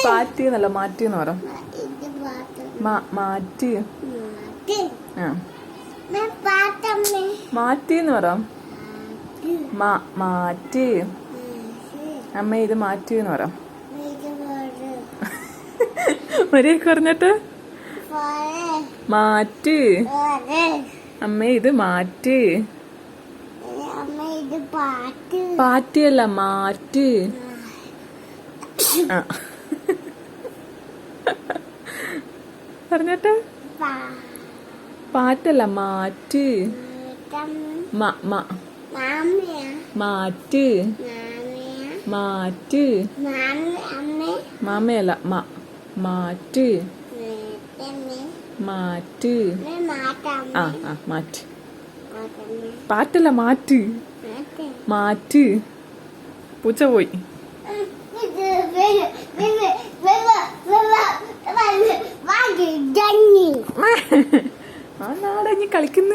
പാറ്റി എന്നല്ല, മാറ്റി എന്ന് പറ. മാറ്റി. മാറ്റി എന്ന് പറ. മാറ്റി. അമ്മ ഇത് മാറ്റി എന്ന് പറ. മര്യാദക്ക് പറഞ്ഞിട്ട് മാറ്റി. അമ്മ ഇത് മാറ്റി. പാറ്റിയല്ല, മാറ്റി. പറഞ്ഞിട്ട് പാറ്റല്ല, മാറ്റി. മാറ്റി. മാറ്റി. മാമയല്ല, മാറ്റി. മാറ്റി. മാറ്റി. പാറ്റല്ല, മാറ്റി. മാറ്റി. പൂച്ച പോയി. ആ നാടഞ്ഞ് കളിക്കുന്നു.